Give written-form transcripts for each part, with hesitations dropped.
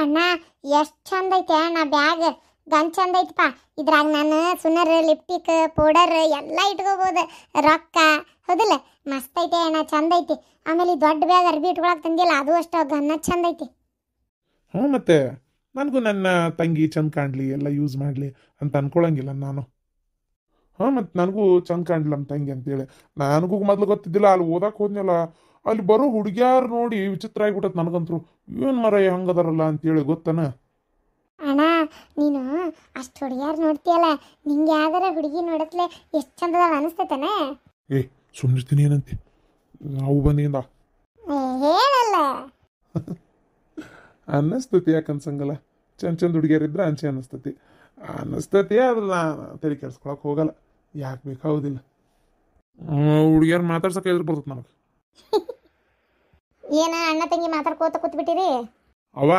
ಅಣ್ಣ ಎಷ್ಟು ಚಂದ ಐತೆ ಅಣ್ಣ ಬ್ಯಾಗ್ ಗನ್ ಚಂದ ಐತಪ್ಪ. ಇದ್ರಾಗ ನಾನು ಸುನರ್ ಲಿಪ್ಟಿಕ್ ಪೌಡರ್ ಎಲ್ಲ ಇಟ್ಕೋಬೋದು, ರೊಕ್ಕ ಹೌದಿಲ್ಲ. ಮಸ್ತ್ ಐತೆ ಅಣ್ಣ, ಚಂದ ಐತಿ. ಆಮೇಲೆ ಈ ದೊಡ್ಡ ಬ್ಯಾಗ್ ಅರ್ಬಿ ಇಟ್ಕೊಳಕ್ ತಂದಿಲ್ಲ, ಅದು ಅಷ್ಟು ಗನ್ನ ಚಂದ ಐತಿ. ಹ್ಞೂ ಮತ್ತೆ ನನಗೂ ನನ್ನ ತಂಗಿ ಚಂದ ಕಾಣಲಿ ಎಲ್ಲ ಯೂಸ್ ಮಾಡಲಿ ಅಂತ ಅನ್ಕೊಳಂಗಿಲ್ಲ ನಾನು. ಹಾಂ ಮತ್ತು ನನಗೂ ಚಂದ ಕಾಣಲಿಲ್ಲ ನಮ್ಮ ತಂಗಿ ಅಂತೇಳಿ ನನಗೂ ಮೊದಲು ಗೊತ್ತಿದ್ದಿಲ್ಲ. ಅಲ್ಲಿ ಓದಕ್ಕೆ ಹೋದ್ನಲ್ಲ, ಅಲ್ಲಿ ಬರೋ ಹುಡುಗ್ಯಾರು ನೋಡಿ ವಿಚಿತ್ರ ಆಗಿಬಿಟ್ಟತ್ ನನಗಂತರು. ಏನು ಮರ ಹಂಗದಾರಲ್ಲ ಅಂತೇಳಿ ಗೊತ್ತನ. ಅಣ್ಣ ನೀನು ಅಷ್ಟು ಹುಡುಗಿಯಾರು ನೋಡ್ತೀಯಲ್ಲ, ನಿಂಗೆ ಯಾವ್ದಾರ ಹುಡುಗಿ ನೋಡತ್ಲೆ ಎಷ್ಟು ಚಂದದ ಅನಿಸ್ತೈತನ? ಏ ಸುಮ್ಮನಿರ್ತೀನಿ ಏನಂತೆ ಅವು ಬಂದಿಂದ ಹೇಳಲ್ಲ ಅನ್ನಿಸ್ತತಿ. ಯಾಕೆ ಅನ್ಸಂಗಲ್ಲ, ಚಂದ ಹುಡುಗಿಯರಿದ್ರೆ ಅಂಚೆ ಅನ್ನಿಸ್ತತಿ ಅದ್ರ ತಲೆ ಕೆಡ್ಸ್ಕೊಳಕ್ಕೆ ಹೋಗಲ್ಲ. ಯಾಕೆ ಬೇಕಾಗೋದಿಲ್ಲ. ಹುಡುಗಿಯರು ಮಾತಾಡ್ಸಕ್ಕೆ ಎದುರು ಬರ್ತದೆ ನನಗೆ. ಏನ ಅಣ್ಣ ತಂಗಿ ಮಾತಾಡ್ಕೋತ ಕೂತ್ಬಿಟ್ಟಿರಿ? ಅವ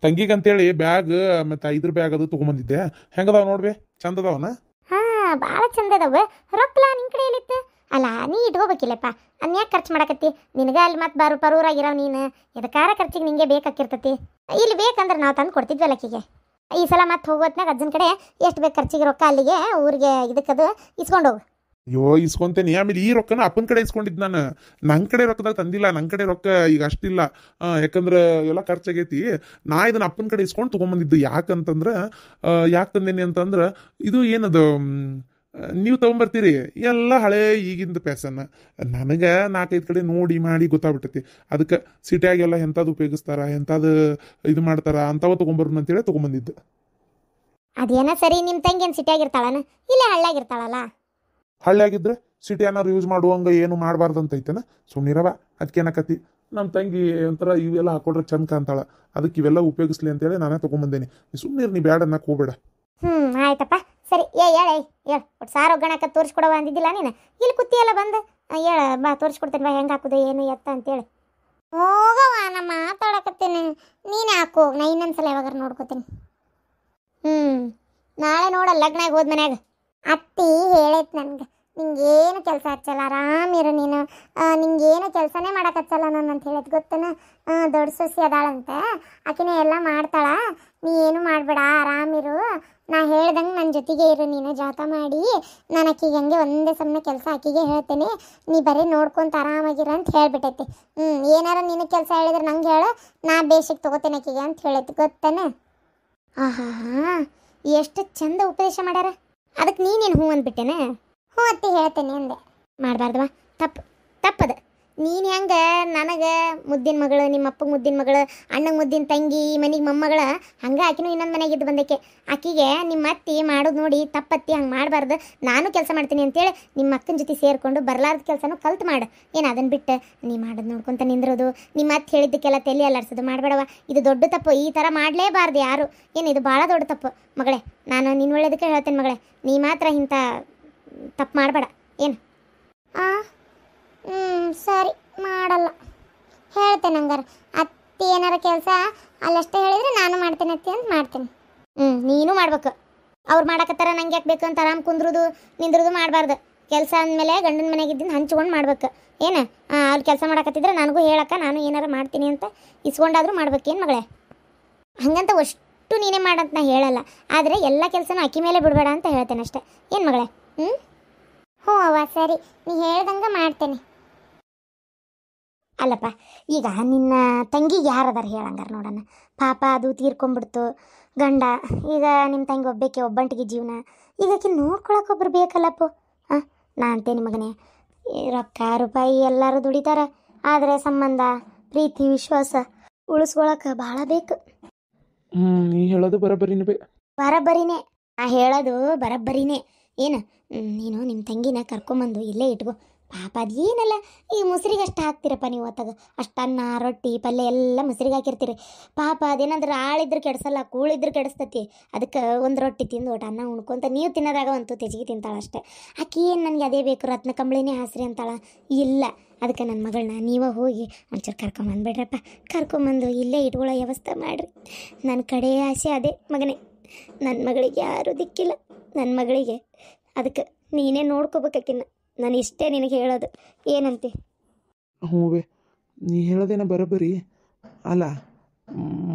ತಂಗಿಗಂತೇಳಿ ಬ್ಯಾಗ್ ಮತ್ತು ಇದ್ರ ಬ್ಯಾಗ್ ಅದು ತೊಗೊಂಬಂದಿದ್ದೆ. ಹೆಂಗದಾವ ನೋಡ್ಬೇ, ಚಂದ ಅದಾವನ? ಹಾ ಭಾಳ ಚಂದ ಅದಾವ. ರೊಕ್ಕಲ ನಿನ್ ಕಡೆ ಎಲ್ಲಿತ್ತು? ಅಲ್ಲ ನೀ ಇಟ್ಕೋಬೇಕಿಲ್ಲಪ್ಪ, ಅನ್ಯಾಕೆ ಖರ್ಚು ಮಾಡಕತ್ತಿ? ನಿನಗ ಅಲ್ಲಿ ಮತ್ತೆ ಪರೂರಾಗಿರೋ ನೀನು ಎದಕ್ಕಾರ ಖರ್ಚಿಗೆ ನಿಂಗೆ ಬೇಕಾಕಿರ್ತತಿ. ಇಲ್ಲಿ ಬೇಕಂದ್ರೆ ನಾವು ತಂದು ಕೊಡ್ತಿದ್ವಲ್ಲ ಆಕಿಗೆ. ಈ ಸಲ ಮತ್ತೆ ಹೋಗೋತ್ನಾಗ ಅಜ್ಜನ ಕಡೆ ಎಷ್ಟು ಬೇಕು ಖರ್ಚಿಗೆ ರೊಕ್ಕ ಅಲ್ಲಿಗೆ ಊರಿಗೆ ಇದಕ್ಕದು ಇಸ್ಕೊಂಡೋಗು. ಅಯ್ಯೋ ಇಸ್ಕೊಂತೇನೆ. ಆಮೇಲೆ ಈ ರೊಕ್ಕನ ಅಪ್ಪನ ಕಡೆ ಇಸ್ಕೊಂಡಿದ್ದು ನಾನು. ನನ್ನ ಕಡೆ ರೊಕ್ಕದಾಗ ತಂದಿಲ್ಲ. ನನ್ನ ಕಡೆ ರೊಕ್ಕ ಈಗ ಅಷ್ಟಿಲ್ಲ, ಯಾಕಂದ್ರೆ ಎಲ್ಲ ಖರ್ಚಾಗೈತಿ. ನಾ ಇದನ್ನ ಅಪ್ಪನ ಕಡೆ ಇಸ್ಕೊಂಡು ತೊಗೊಂಬಂದಿದ್ದು. ಯಾಕಂತಂದ್ರೆ ಯಾಕೆ ತಂದೇನಿ ಅಂತಂದ್ರೆ ಇದು ಏನದು ನೀವು ತೊಗೊಂಬರ್ತೀರಿ ಎಲ್ಲ ಹಳೆ ಈಗಿಂದ ಪ್ಯಾಸನ್ನ. ನನಗೆ 4-5 ಕಡೆ ನೋಡಿ ಮಾಡಿ ಗೊತ್ತಾಗ್ಬಿಟ್ಟೈತಿ. ಅದಕ್ಕೆ ಸಿಟಿಯಾಗೆಲ್ಲ ಎಂಥದ್ದು ಉಪಯೋಗಿಸ್ತಾರ, ಎಂಥದ್ದು ಇದು ಮಾಡ್ತಾರ ಅಂಥವ ತೊಗೊಂಬರೋಣ ಅಂತೇಳಿ ತೊಗೊಂಬಂದಿದ್ದು. ಅದೇನ ಸರಿ, ನಿಮ್ಮ ತಂಗಿ ಏನು ಸಿಟಿಯಾಗಿರ್ತಾಳನ ಇಲ್ಲ ಹಳ್ಳಿಯಾಗಿರ್ತಾಳಲ್ಲ? ಹಳ್ಳಿಯಾಗಿದ್ರೆ ಸಿಟಿ ಏನಾರು ಯೂಸ್ ಮಾಡುವಂಗೆ ಏನು ಮಾಡಬಾರ್ದು ಅಂತೈತೇನ? ಸುಮ್ಮನಿರವ. ಅದಕ್ಕೇನಕತಿ ನಮ್ಮ ತಂಗಿ ಒಂಥರ ಇವೆಲ್ಲ ಹಾಕೊಂಡ್ರೆ ಚಂದ ಕಾಂತಾಳ, ಅದಕ್ಕೆ ಇವೆಲ್ಲ ಉಪಯೋಗಿಸ್ಲಿ ಅಂತೇಳಿ ನಾನೇ ತೊಗೊಂಬಂದೇನಿ. ಸುಮ್ಮನಿರು, ನೀ ಬ್ಯಾಡ ಅನ್ನಕ್ಕೆ ಹೋಗ್ಬೇಡ. ಆಯ್ತಪ್ಪ ಸರಿ. ಹೇಳ ಒಟ್ಟು ಸಾರು ಒಗ್ಗಣಕ್ಕೆ ತೋರಿಸ್ಕೊಡವ ಅಂದಿದ್ದಿಲ್ಲ ನೀನು? ಇಲ್ಲಿ ಕುತ್ತಿಯಲ್ಲ ಬಂದು ಹೇಳ ಬಾ, ತೋರಿಸ್ಕೊಡ್ತೇನೆ ಬಾ ಹೆಂಗೆ ಹಾಕೋದು ಏನು ಎತ್ತ ಅಂತೇಳಿ. ಹೋಗವ ನಾ ಮಾತಾಡಕತ್ತೇನೆ, ನೀನು ಹಾಕು, ನಾ ಇನ್ನೊಂದ್ಸಲ ಯಾವಾಗ ನೋಡ್ಕೋತೀನಿ. ನಾಳೆ ನೋಡ ಲಗ್ನಾಗ ಹೋದ ಮನ್ಯಾಗ ಅತ್ತಿ ಹೇಳೈತೆ ನನ್ಗೆ, ನಿಂಗೇನು ಕೆಲಸ ಹಚ್ಚಲ್ಲ, ಆರಾಮಿರು ನೀನು, ನಿಂಗೇನು ಕೆಲಸನೇ ಮಾಡಕ್ಕೆ ಹಚ್ಚಲ್ಲ ನಾನು ಅಂತ ಹೇಳೈತೆ ಗೊತ್ತೇನ. ದೊಡ್ಡ ಸೊಸಿ ಅದಾಳಂತೆ, ಆಕಿನೇ ಎಲ್ಲ ಮಾಡ್ತಾಳ, ನೀ ಏನು ಮಾಡಬೇಡ, ಆರಾಮಿರು, ನಾ ಹೇಳ್ದಂಗೆ ನನ್ನ ಜೊತೆಗೆ ಇರು, ನೀನು ಜಾತ ಮಾಡಿ ನಾನು ಆಕಿಗೆ ಹಂಗೆ ಒಂದೇ ಸಮಯ ಕೆಲಸ ಆಕಿಗೆ ಹೇಳ್ತೇನೆ, ನೀ ಬರೀ ನೋಡ್ಕೊಂತ ಆರಾಮಾಗಿರ ಅಂತ ಹೇಳ್ಬಿಟ್ಟೈತಿ. ಏನಾರ ನಿನ್ನ ಕೆಲಸ ಹೇಳಿದ್ರೆ ನಂಗೆ ಹೇಳು, ನಾ ಬೇಸಿಗೆ ತೊಗೋತೇನೆ ಆಕಿಗೆ ಅಂತ ಹೇಳೈತಿ ಗೊತ್ತೇನೆ. ಹಾಂ ಎಷ್ಟು ಚಂದ ಉಪದೇಶ ಮಾಡ್ಯಾರ. ಅದಕ್ಕೆ ನೀನೇನು ಹ್ಞೂ ಅಂದ್ಬಿಟ್ಟೇನೆ? ಹ್ಞೂ ಅತ್ತಿ ಹೇಳ್ತೇನೆ ಅಂದೆ. ಮಾಡಬಾರ್ದವ, ತಪ್ಪದ. ನೀನು ಹೆಂಗೆ ನನಗೆ ಮುದ್ದಿನ ಮಗಳು, ನಿಮ್ಮ ಅಪ್ಪಗೆ ಮುದ್ದಿನ ಮಗಳು, ಅಣ್ಣಗೆ ಮುದ್ದಿನ ತಂಗಿ, ಈ ಮನೆಗೆ ಮೊಮ್ಮಗಳ, ಹಂಗೆ ಆಕಿನೂ ಇನ್ನೊಂದು ಮನೆಗಿದ್ದು ಬಂದಕ್ಕೆ. ಆಕಿಗೆ ನಿಮ್ಮ ಅತ್ತಿ ಮಾಡೋದು ನೋಡಿ ತಪ್ಪತ್ತಿ, ಹಂಗೆ ಮಾಡಬಾರ್ದು, ನಾನು ಕೆಲಸ ಮಾಡ್ತೀನಿ ಅಂತೇಳಿ ನಿಮ್ಮ ಅಕ್ಕನ ಜೊತೆ ಸೇರಿಕೊಂಡು ಬರಲಾರ್ದ ಕೆಲಸನೂ ಕಲ್ತು ಮಾಡು. ಏನು ಅದನ್ನು ಬಿಟ್ಟು ನೀ ಮಾಡೋದು ನೋಡ್ಕೊತ ನಿಂದಿರೋದು, ನಿಮ್ಮ ಅತ್ತೆ ಹೇಳಿದ್ದಕ್ಕೆಲ್ಲ ತಲೆ ಅಲ್ಲಾಡ್ಸೋದು ಮಾಡಬೇಡವ. ಇದು ದೊಡ್ಡ ತಪ್ಪು, ಈ ಥರ ಮಾಡಲೇಬಾರ್ದು ಯಾರು. ಏನು ಇದು ಭಾಳ ದೊಡ್ಡ ತಪ್ಪು ಮಗಳೇ. ನಾನು ನಿನ್ನ ಒಳ್ಳೇದಕ್ಕೆ ಹೇಳ್ತೇನೆ ಮಗಳೇ, ನೀ ಮಾತ್ರ ಇಂಥ ತಪ್ಪು ಮಾಡಬೇಡ. ಏನು ಸರಿ ಮಾಡಲ್ಲ, ಹೇಳ್ತೇನೆ. ಹಂಗಾರೆ ಅತ್ತಿ ಏನಾರ ಕೆಲಸ ಅಲ್ಲಷ್ಟೇ ಹೇಳಿದರೆ ನಾನು ಮಾಡ್ತೇನೆ ಅತ್ತಿ ಅಂತ ಮಾಡ್ತೇನೆ. ನೀನು ಮಾಡ್ಬೇಕು. ಅವ್ರು ಮಾಡಕತ್ತಾರ ನಂಗೆ ಯಾಕೆ ಬೇಕು ಅಂತ ಆರಾಮ್ ಕುಂದ್ರದು ನಿಂದ್ರದು ಮಾಡಬಾರ್ದು. ಕೆಲಸ ಅಂದಮೇಲೆ ಗಂಡನ ಮನೆಗಿದ್ದೀನಿ ಹಂಚ್ಕೊಂಡು ಮಾಡ್ಬೇಕು. ಏನು ಅವ್ರು ಕೆಲಸ ಮಾಡಕತ್ತಿದ್ರೆ ನನಗೂ ಹೇಳಕ್ಕ, ನಾನು ಏನಾರ ಮಾಡ್ತೀನಿ ಅಂತ ಇಸ್ಕೊಂಡಾದ್ರೂ ಮಾಡ್ಬೇಕೇನು ಮಗಳೇ? ಹಂಗಂತ ಅಷ್ಟು ನೀನೇ ಮಾಡಂತ ನಾ ಹೇಳಲ್ಲ, ಆದರೆ ಎಲ್ಲ ಕೆಲಸನೂ ಅಕ್ಕಿ ಮೇಲೆ ಬಿಡಬೇಡ ಅಂತ ಹೇಳ್ತೇನೆ ಅಷ್ಟೇ. ಏನು ಮಗಳೇ? ಹ್ಞೂ ಅವ್ವ ಸರಿ, ನೀ ಹೇಳ್ದಂಗೆ ಮಾಡ್ತೇನೆ. ಅಲ್ಲಪ್ಪ, ಈಗ ನಿನ್ನ ತಂಗಿಗೆ ಯಾರದಾರ ಹೇಳಂಗಾರ ನೋಡೋಣ. ಪಾಪ ಅದು ತೀರ್ಕೊಂಡ್ಬಿಡ್ತು ಗಂಡ, ಈಗ ನಿಮ್ಮ ತಂಗಿ ಒಬ್ಬಕ್ಕೆ ಒಬ್ಬಂಟಿಗೆ ಜೀವನ, ಈಗ ಆಕಿ ನೋಡ್ಕೊಳಕ್ಕೆ ಒಬ್ರು ಬೇಕಲ್ಲಪ್ಪು. ನಾ ಅಂತೇನಿ ಮಗನೇ, ರೊಕ್ಕ ರೂಪಾಯಿ ಎಲ್ಲರೂ ದುಡಿತಾರೆ, ಆದರೆ ಸಂಬಂಧ ಪ್ರೀತಿ ವಿಶ್ವಾಸ ಉಳಿಸ್ಕೊಳಕ್ಕೆ ಭಾಳ ಬೇಕು. ನೀ ಹೇಳೋದು ಬರಬ್ಬರಿನೇ, ನಾ ಹೇಳೋದು ಬರಬ್ಬರಿನೇ. ಏನು ನೀನು ನಿಮ್ಮ ತಂಗಿನ ಕರ್ಕೊಂಬಂದು ಇಲ್ಲೇ ಇಟ್ಕೋ. ಪಾಪ ಅದೇನಲ್ಲ, ಈ ಮುಸ್ರಿಗೆ ಅಷ್ಟು ಹಾಕ್ತಿರಪ್ಪ ನೀವು ಹೊತ್ತಾಗ, ಅಷ್ಟು ಅನ್ನ ರೊಟ್ಟಿ ಪಲ್ಯ ಎಲ್ಲ ಮುಸ್ರಿಗೆ ಹಾಕಿರ್ತೀರಿ. ಪಾಪ ಅದೇನಂದ್ರೆ ಆಳಿದ್ರೆ ಕೆಡಿಸಲ್ಲ, ಕೂಳಿದ್ರೆ ಕೆಡಿಸ್ತತಿ. ಅದಕ್ಕೆ ಒಂದು ರೊಟ್ಟಿ ತಿಂದು ಒಟ್ಟು ಅನ್ನ ಉಣ್ಕೊಂತ ನೀವು ತಿನ್ನೋದಾಗ ಅಂತೂ ತೆಜಿಗೆ ತಿಂತಾಳೆ ಅಷ್ಟೇ. ಆಕೆ ಏನು ನನಗೆ ಅದೇ ಬೇಕು ರತ್ನ ಕಂಬಳಿನೇ ಹಾಸ್ರಿ ಅಂತಾಳ ಇಲ್ಲ. ಅದಕ್ಕೆ ನನ್ನ ಮಗಳನ್ನ ನೀವೇ ಹೋಗಿ ಒಂಚೂರು ಕರ್ಕೊಂಬಂದ್ಬಿಡ್ರಪ್ಪ, ಕರ್ಕೊಂಬಂದು ಇಲ್ಲೇ ಇಟ್ಕೊಳ್ಳೋ ವ್ಯವಸ್ಥೆ ಮಾಡಿರಿ. ನನ್ನ ಕಡೆ ಆಸೆ ಅದೇ ಮಗನೇ, ನನ್ನ ಮಗಳಿಗೆ ಯಾರೂ ದಿಕ್ಕಿಲ್ಲ, ನನ್ನ ಮಗಳಿಗೆ. ಅದಕ್ಕೆ ನೀನೇ ನೋಡ್ಕೋಬೇಕಕ್ಕಿನ್ನ, ನಾನು ಇಷ್ಟೇ ನಿನಗೆ ಹೇಳೋದು. ಏನಂತೆ? ಹ್ಞೂ ನೀ ಹೇಳೋದೇನ ಬರೋಬ್ಬರಿ ಅಲ್ಲ.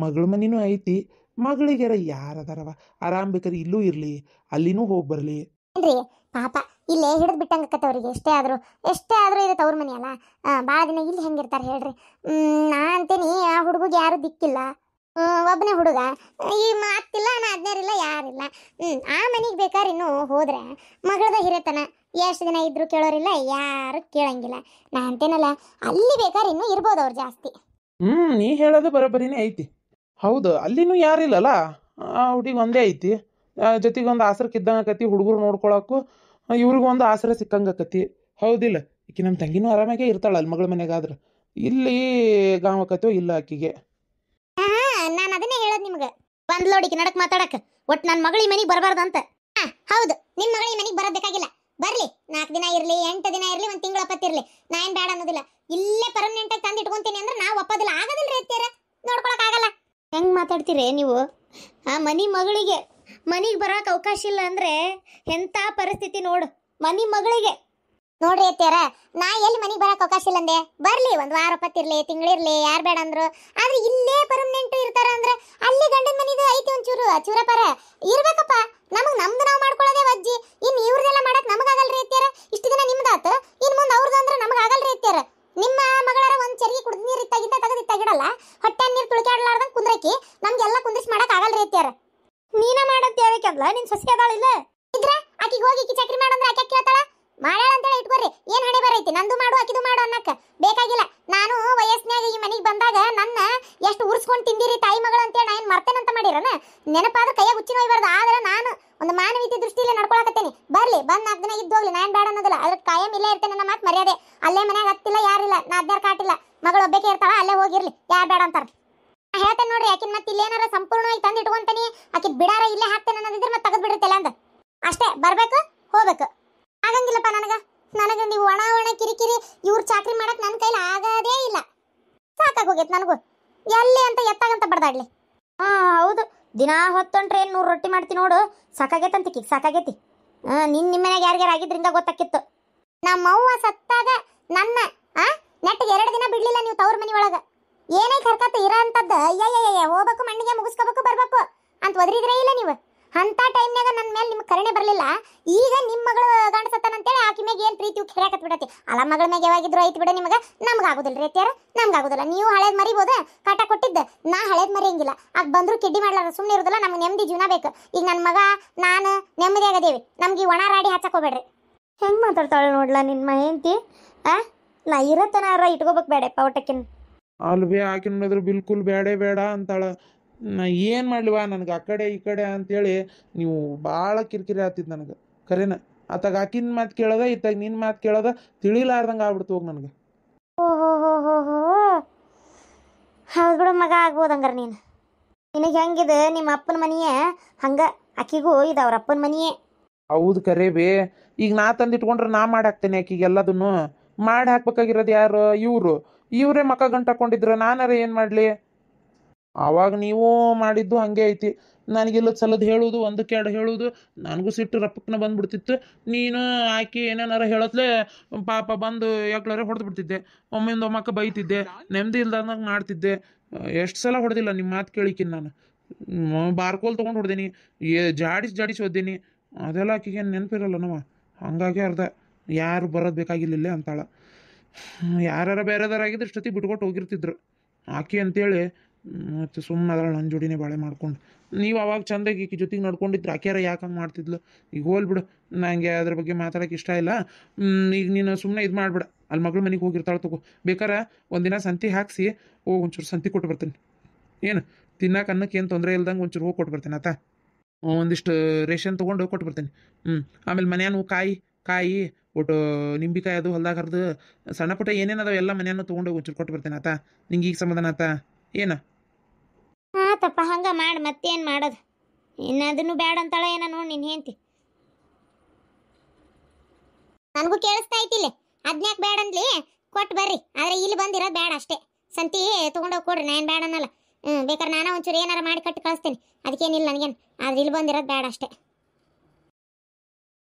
ಮಗಳ ಮನಿನೂ ಐತಿ, ಮಗಳಿಗೆರ ಯಾರದಾರವ, ಆರಾಮ್ ಬೇಕಾದ್ರೆ ಇಲ್ಲೂ ಇರಲಿ, ಅಲ್ಲಿನೂ ಹೋಗಿ ಬರಲಿ. ಏನ್ರಿ ಪಾಪ ಇಲ್ಲೇ ಹಿಡಿದು ಬಿಟ್ಟಂಗಕ್ಕತ್ತೆ ಅವ್ರಿಗೆ. ಎಷ್ಟೇ ಆದ್ರೂ ಇದು ತವ್ರ ಮನಿ ಅಲ್ಲ. ಭಾಳ ದಿನ ಇಲ್ಲಿ ಹೆಂಗಿರ್ತಾರೆ ಹೇಳ್ರಿ. ನಾ ಅಂತೀನಿ ಆ ಹುಡುಗಿಗೆ ಯಾರು ದಿಕ್ಕಿಲ್ಲ, ಒಬ್ಬನೇ ಹುಡುಗ, ಈ ಮಾತಿಲ್ಲ ನಾ ಅದ್ನೇರಿಲ್ಲ ಯಾರಿಲ್ಲ. ಆ ಮನೆಗೆ ಬೇಕಾದ್ರೆ ಇನ್ನೂ ಹೋದ್ರೆ ಮಗಳದ ಹಿರೇತನ ಎಷ್ಟು ದಿನ ಇದ್ರು ಕೇಳೋರಿಲ್ಲ, ಯಾರು ಕೇಳಂಗಿಲ್ಲ. ನಾ ಅಂತೇನಲ್ಲ ಅಲ್ಲಿ ಬೇಕಾದ್ರೆ ಇನ್ನೂ ಇರ್ಬೋದು ಅವ್ರು ಜಾಸ್ತಿ. ನೀ ಹೇಳೋದು ಬರೋಬ್ಬರಿನೇ ಐತಿ. ಹೌದು, ಅಲ್ಲಿನೂ ಯಾರಿಲ್ಲಲ್ಲ, ಆ ಹುಡುಗಿ ಒಂದೇ ಐತಿ. ಜೊತೆಗೆ ಒಂದು ಆಸರಕ್ಕಿದ್ದಂಗೆ ಆಕತಿ, ಹುಡುಗರು ನೋಡ್ಕೊಳಕ್ಕೂ ಇವ್ರಿಗೂ ಒಂದು ಆಸರೆ ಸಿಕ್ಕಂಗೆ ಆಕತಿ. ಹೌದಿಲ್ಲ? ಈಕಿ ನಮ್ಮ ತಂಗಿನೂ ಆರಾಮಾಗೆ ಇರ್ತಾಳೆ ಅಲ್ಲಿ ಮಗಳ ಮನೆಗಾದ್ರೆ. ಇಲ್ಲಿ ಗಾಂವಕತ್ತೋ ಇಲ್ಲ ಆಕಿಗೆ. ನಾನು ಅದನ್ನೇ ಹೇಳೋದು ನಿಮ್ಗೆ. ಬಂದ್ ಲೋಡಿಗೆ ನಡಕ್ ಮಾತಾಡಕ್ ಒಟ್ಟು ನನ್ನ ಮಗಳ ಈ ಮನೆಗೆ ಬರಬಾರ್ದಂತ. ಹೌದು, ನಿಮ್ಮ ಮಗಳ ಈ ಮನೆಗೆ ಬರೋದು ಬೇಕಾಗಿಲ್ಲ. ಬರ್ಲಿ, 4 ದಿನ ಇರಲಿ, 8 ದಿನ ಇರಲಿ, 1 ತಿಂಗಳು ಅಪ್ಪತ್ತಿರಲಿ, ನಾ ಏನು ಬೇಡ ಅನ್ನೋದಿಲ್ಲ. ಇಲ್ಲೇ ಪರ್ಮನೆಂಟ್ ಆಗಿ ತಂದು ಇಟ್ಕೊಂತೀನಿ ಅಂದ್ರೆ ನಾವು ಒಪ್ಪೋದಿಲ್ಲ. ಆಗೋದಿಲ್ಲ ರೀತಿಯಾರ, ನೋಡ್ಕೊಳಕ್ ಆಗಲ್ಲ. ಹೆಂಗ್ ಮಾತಾಡ್ತೀರಿ ನೀವು? ಆ ಮನಿಗೆ ಬರೋಕೆ ಅವಕಾಶ ಇಲ್ಲ ಅಂದ್ರೆ ಎಂಥ ಪರಿಸ್ಥಿತಿ ನೋಡು. ಮಗಳಿಗೆ ನೋಡ್ರಿ ಅತ್ಯಾರ, ನಾ ಎಲ್ಲಿ ಮನೆಗೆ ಬರೋಕೆ ಅವಕಾಶ ಇಲ್ಲ ಅಂದೆ. ಬರ್ಲಿ, 1 ವಾರ ಒಪ್ಪತ್ತಿರ್ಲಿ, ತಿಂಗಳಿರ್ಲಿ, ಯಾರು ಬೇಡ ಅಂದ್ರು. ಆದ್ರೆ ಇಲ್ಲೇ ಪರ್ಮನೆಂಟ್ ಇರ್ತಾರ ಅಂದ್ರೆ ಅಲ್ಲಿ ಗಂಡನ ಮನಿದು ಐತಿ ಒಂಚೂರು ಚೂರಪರ ಇರ್ಬೇಕಪ್ಪ. ನಮ್ದು ನಾವು ಮಾಡ್ಕೊಳ್ಳೋದೇ ವಜ್ಜಿ. ಇನ್ನು ಇವ್ರದೆಲ್ಲ ಮಾಡಕ್ ನಮಗಾಗಲ್ರಿ ಅತ್ಯಾರ. ಇಷ್ಟು ದಿನ ನಿಮ್ದಾತ, ಇನ್ನು ಮುಂದೆ ಅವ್ರದ್ದು ಅಂದ್ರೆ ನಮಗಾಗಲ್ರಿ ಅತ್ಯಾರ. ನಿಮ್ಮ ಮಗಳಾರ ಒಂದು ಚರಿಗೆ ಕುಡಿದ ನೀರು ಇತ್ತಾಗಿದ್ದ ತೆಗೆದಿತ್ತಾಗಿಡಲ್ಲ, ಹೊಟ್ಟೆ ನೀರು ತುಳಿಕಾಡ್ಲಾರ್ದಂಗೆ ಕುಂದ್ರಕಿ ನಮ್ಗೆಲ್ಲ ಕುಂದ್ರಿಸಿ ಮಾಡಕ್ ಆಗಲ್ರಿ ಅತ್ಯಾರ. ನೀನ ಮಾಡಂತ ಹೇಳಕ್ಕಾಗಲ್ಲ, ನಿನ್ ಸೊಸೆ ಅದಾಳಿಲ್ಲ ಇದ್ರ ಆಕಿಗೆ ಹೋಗಿ ಈಕಿ ಚಕ್ರಿ ಮಾಡಂದ್ರೆ ಆಕೆ ಕೇಳ್ತಾಳ. ಮಾಡ್ಯಾಳ ಅಂತೇಳಿ ಇಟ್ಕೋರಿ, ಏನ್ ಹಣೆ ಬರೈತಿ, ನಂದು ಮಾಡು ಆಕಿದು ಮಾಡು ಅನ್ನಕ್ಕ ಬೇಕಾಗಿಲ್ಲ. ನಾನು ವಯಸ್ಸಿನಾಗ ಈ ಮನೆಗೆ ಬಂದಾಗ ನನ್ನ ಎಷ್ಟು ಉರ್ಸ್ಕೊಂಡು ತಿಂದಿರಿ ತಾಯಿ ಮಗಳು ಅಂತೇಳಿ ನಾ ಏನು ಮರ್ತೇನಂತ ಮಾಡಿರನ? ನೆನಪಾದ್ರೆ ಕೈಯಾಗ ಹುಚ್ಚಿನ ಒಯ್ಬಾರ್ದು. ಆದ್ರೆ ನಾನು ಒಂದು ಮಾನವೀಯತೆ ದೃಷ್ಟಿಯಲ್ಲಿ ನಡ್ಕೊಳಕತ್ತೇನೆ. ಬರ್ಲಿ, ಬಂದ್ 4 ದಿನ ಇದ್ದು ಹೋಗ್ಲಿ, ನಾ ಏನು ಬೇಡ ಅನ್ನೋದಿಲ್ಲ. ಅದ್ರ ಕಾಯಂ ಇಲ್ಲೇ ಇರ್ತೇನೆ, ನನ್ನ ಮಾತು ಮರ್ಯಾದೆ. ಅಲ್ಲೇ ಮನ್ಯಾಗ ಹತ್ತಿಲ್ಲ, ಯಾರಿಲ್ಲ, ನಾ 14 ಕಾಟಿಲ್ಲ. ಮಗಳು ಒಬ್ಬಕ್ಕೆ ಇರ್ತಾಳ, ಅಲ್ಲೇ ಹೋಗಿರ್ಲಿ, ಯಾರು ಬೇಡ ಅಂತಾರ. ನಾ ಹೇಳ್ತೇನೆ ನೋಡ್ರಿ, ಆಕಿನ ಮತ್ತೆ ಇಲ್ಲೇನಾರ ಸಂಪೂರ್ಣವಾಗಿ ತಂದು ಇಟ್ಕೊಂತಾನೆ, ಆಕಿ ಬಿಡಾರ ಇಲ್ಲೇ ಹಾಕ್ತೇನೆ ಅನ್ನೋದಿದ್ರೆ ಮತ್ತೆ ತೆಗೆದು ಬಿಡಿರ್ತಲ್ಲ ಅಂದ ಅಷ್ಟೇ. ಬರ್ಬೇಕು, ಹೋಗ್ಬೇಕು. ಆಗಂಗಿಲ್ಲಪ್ಪ ನನಗೆ ನೀವು ಒಣ ಕಿರಿಕಿರಿ ಇವ್ರ ಚಾಕ್ರಿ ಮಾಡಕ್ ನನ್ನ ಕೈಲಿ ಆಗದೇ ಇಲ್ಲ. ಸಾಕಾಗಿ ಹೋಗೈತೆ ನನಗೂ. ಎಲ್ಲಿ ಅಂತ ಎತ್ತಾಗಂತ ಬಡ್ದಾಡ್ಲಿ. ಹೌದು, ದಿನಾ ಹೊತ್ತೊಂಟ್ರೆ 100 ರೊಟ್ಟಿ ಮಾಡ್ತಿ ನೋಡು, ಸಾಕಾಗೈತಂತಿಕಿ, ಸಾಕಾಗೈತಿ. ನಿಮ್ಮ ಮನೆಯಾಗ ಯಾರ್ಯಾರು ಆಗಿದ್ರಿಂದ ಗೊತ್ತಾಕಿತ್ತು. ನಮ್ಮವ್ವ ಸತ್ತಾಗ ನನ್ನ ನೆಟ್ಟಿಗೆ 2 ದಿನ ಬಿಡ್ಲಿಲ್ಲ ನೀವು ತವ್ರ ಮನಿ ಒಳಗ. ಏನೇ ಕರ್ಕತ್ತ ಇರ ಅಂತದ್ದು ಹೋಗ್ಬೇಕು, ಮಣ್ಣಿಗೆ ಮುಗಿಸ್ಕೋಬೇಕು, ಬರ್ಬೇಕು ಅಂತ ಒದರಿದ್ರೆ ಇಲ್ಲ ನೀವು. ಅಂತ ಟೈಮ್ನಾಗ ನನ್ನ ಮೇಲೆ ನಿಮ್ಗೆ ಕರುಣೆ ಬರಲಿಲ್ಲ. ಈಗ ನಿಮ್ಮ ಮಗಳು ಗಂಡ ಸತ್ತಾನಂತೇಳಿ ಆಕಿ ಮ್ಯಾಗ ಏನು ಪ್ರೀತಿ ಕೆರೆಯಾಕತ್ ಬಿಡತಿ. ಅಲ್ಲ, ಮಗಳ ಮ್ಯಾಗ ಯಾವಾಗಿದ್ರು ಐತಿ ಬಿಡ ನಿಮಗೆ. ನಮ್ಗೆ ಆಗೋದಿಲ್ಲ ರೀ ಅತ್ಯಾರ, ನಮ್ಗೆ ಆಗೋದಿಲ್ಲ. ನೀವು ಹಳೇದ್ ಮರಿಬೋದು, ಕಾಟ ಕೊಟ್ಟಿದ್ದ, ನಾ ಹಳೇದ್ ಮರಿಯಂಗಿಲ್ಲ. ಆಗ ಬಂದ್ರು ಕಿಡ್ಡಿ ಮಾಡ್ಲಾರ ಸುಮ್ಮನೆ ಇರೋದಿಲ್ಲ. ನಮ್ಗೆ ನೆಮ್ಮದಿ ಜೀವನ ಬೇಕು. ಈಗ ನನ್ನ ಮಗ ನಾನು ನೆಮ್ಮದಿ ಆಗದೇವಿ. ನಮ್ಗೆ ಈ ಒಣ ರಾಡಿ ಹಚ್ಚಕೋಬೇಡ್ರಿ. ಹೆಂಗೆ ಮಾತಾಡ್ತಾಳೆ ನೋಡ್ಲಾ ನಿನ್ನ ಮಹೇಂತಿ. ನಾ ಇರತನಾರ ಇಟ್ಕೋಬೇಕು ಬೇಡಪ್ಪ ಒಟ್ಟಕ್ಕಿನ. ಅಲ್ವೇ ಆಕಿನ ನೋಡಿದ್ರೆ ಬಿಲ್ಕುಲ್ ಬೇಡೇ ಬೇಡ ಅಂತಾಳ. ನಾ ಏನು ಮಾಡ್ಲಿವ, ನನಗೆ ಆ ಕಡೆ ಈ ಕಡೆ ಅಂತೇಳಿ ನೀವು ಭಾಳ ಕಿರಿಕಿರಿ ಆಗ್ತಿದ್ದು ನನಗೆ. ಖರೇನ ಆತಾಗ ಆಕಿನ ಮಾತು ಕೇಳೋದ, ಇತ್ತಾಗ ನಿನ್ನ ಮಾತು ಕೇಳೋದ ತಿಳಿಲಾರ್ದಂಗೆ ಆಗ್ಬಿಡ್ತು ಹೋಗಿ ನನಗೆ. ಓಹೋ ಹೌದು ಬಿಡು, ಮಗ ಆಗ್ಬೋದಂಗಾರ ನೀನು. ನಿನಗೆ ಹೆಂಗಿದೆ ನಿಮ್ಮ ಅಪ್ಪನ ಮನೆಯೇ ಹಂಗೆ ಆಕಿಗೂ ಇದು ಅವ್ರ ಅಪ್ಪನ ಮನೆಯೇ. ಹೌದು ಕರೇ ಬೇ. ಈಗ ನಾ ತಂದಿಟ್ಕೊಂಡ್ರೆ ನಾ ಮಾಡಿ ಹಾಕ್ತೇನೆ ಆಕಿಗೆ ಎಲ್ಲದನ್ನು. ಮಾಡಿ ಹಾಕ್ಬೇಕಾಗಿರೋದು ಯಾರು? ಇವರೇ ಮಕ್ಕ ಗಂಟಾಕೊಂಡಿದ್ರೆ ನಾನಾರ ಏನು ಮಾಡಲಿ? ಆವಾಗ ನೀವು ಮಾಡಿದ್ದು ಹಂಗೆ ಐತಿ. ನನಗಿಲ್ಲ ಸಲದ ಹೇಳೋದು, 1-2 ಹೇಳೋದು, ನನಗೂ ಸಿಟ್ಟು ರಪ್ಪಕ್ಕನ ಬಂದ್ಬಿಡ್ತಿತ್ತು. ನೀನು ಆಕಿ ಏನೇನಾರ ಹೇಳತ್ಲೆ ಪಾಪ ಬಂದು ಯಾಕ್ಲಾರೆ ಹೊಡೆದು ಬಿಡ್ತಿದ್ದೆ. ಒಮ್ಮೊಮ್ಮಕ್ಕ ಬೈತಿದ್ದೆ, ನೆಮ್ಮದಿ ಇಲ್ದಂಗೆ ಮಾಡ್ತಿದ್ದೆ. ಎಷ್ಟು ಸಲ ಹೊಡೆದಿಲ್ಲ ನಿಮ್ಮ ಮಾತು ಕೇಳಿಕಿನ್ ನಾನು. ಬಾರ್ಕೋಲ್ ತೊಗೊಂಡು ಹೊಡೆದೀನಿ, ಜಾಡಿಸಿ ಓದ್ದೀನಿ. ಅದೆಲ್ಲ ಆಕಿಗೆ ನೆನಪಿರಲ್ಲ ನಾವು. ಹಂಗಾಗಿ ಯಾರು ಬರೋದು ಬೇಕಾಗಿಲ್ಲ ಅಂತಾಳ. ಯಾರ ಬೇರೆದಾರಾಗಿದ್ರೆ ಇಷ್ಟೊತ್ತಿಗೆ ಬಿಟ್ಕೊಟ್ಟು ಹೋಗಿರ್ತಿದ್ರು. ಆಕಿ ಅಂತೇಳಿ ಮತ್ತು ಸುಮ್ಮನೆ ಅದಳ ನನ್ನ ಜೋಡಿನೇ ಬಾಳೆ ಮಾಡ್ಕೊಂಡು. ನೀವು ಅವಾಗ ಚಂದಾಗಿ ಈಕಿ ಜೊತೆಗೆ ನಡ್ಕೊಂಡಿದ್ರು, ಆಕೆಯಾರ ಯಾಕೆ ಹಂಗೆ ಮಾಡ್ತಿದ್ಲು? ಈಗ ಹೋಲ್ಬಿಡು, ನನಗೆ ಅದ್ರ ಬಗ್ಗೆ ಮಾತಾಡೋಕೆ ಇಷ್ಟ ಇಲ್ಲ. ಈಗ ನೀನು ಸುಮ್ಮನೆ ಇದು ಮಾಡಿಬಿಡ. ಅಲ್ಲಿ ಮಗಳ ಮನೆಗೆ ಹೋಗಿರ್ತಾಳೆ ತಗೋ. ಬೇಕಾರೆ ಒಂದಿನ ಸಂತಿ ಹಾಕಿಸಿ ಹೋಗಿ ಒಂಚೂರು ಸಂತಿ ಕೊಟ್ಟು ಬರ್ತೀನಿ. ಏನು ತಿನ್ನಕ್ಕೆ ಅನ್ನಕ್ಕೆ ಏನು ತೊಂದರೆ ಇಲ್ದಂಗೆ ಒಂಚೂರು ಹೋಗಿ ಕೊಟ್ಟು ಬರ್ತೀನಿ ಆತ. ಒಂದಿಷ್ಟು ರೇಷನ್ ತೊಗೊಂಡು ಕೊಟ್ಟು ಬರ್ತೀನಿ. ಆಮೇಲೆ ಮನೆಯನ್ನು ಕಾಯಿ ಒಟ್ಟು ನಿಂಬಿಕಾಯಿ ಅದು ಹೊಲ್ದಾಗ ಹರಿದು ಸಣ್ಣ ಪುಟ್ಟ ಏನೇನದಾವ ಎಲ್ಲ ಮನೆಯನ್ನು ತೊಗೊಂಡೋಗಿ ಒಂಚೂರು ಕೊಟ್ಟು ಬರ್ತೀನಿ ಆತ. ನಿಂಗೆ ಈಗ ಸಮಾಧಾನ ಆತ? ಏನ ಆತಪ್ಪ, ಹಂಗೆ ಮಾಡಿ ಮತ್ತೇನು ಮಾಡೋದು. ಇನ್ನು ಅದನ್ನು ಬೇಡ ಅಂತಾಳೆ ಏನೋ ನೋಡಿ ನೀನು ಹೇಳ್ತಿ. ನನಗೂ ಕೇಳಿಸ್ತಾ ಐತಿಲ್ಲ, ಅದ್ನ್ಯಾಕೆ ಬೇಡ ಅಂದ್ಲಿ? ಕೊಟ್ಟು ಬರ್ರಿ. ಆದರೆ ಇಲ್ಲಿ ಬಂದಿರೋದು ಬೇಡ ಅಷ್ಟೇ. ಸಂತಿ ತೊಗೊಂಡೋಗಿ ಕೊಡ್ರಿ, ನಾನು ಬೇಡ ಅನ್ನಲ್ಲ. ಬೇಕಾದ್ರೆ ನಾನು ಒಂಚೂರು ಏನಾರು ಮಾಡಿ ಕಟ್ಟಿ ಕಳಿಸ್ತೀನಿ, ಅದಕ್ಕೇನಿಲ್ಲ ನನಗೇನು. ಆದ್ರೆ ಇಲ್ಲಿ ಬಂದಿರೋದು ಬೇಡ ಅಷ್ಟೇ.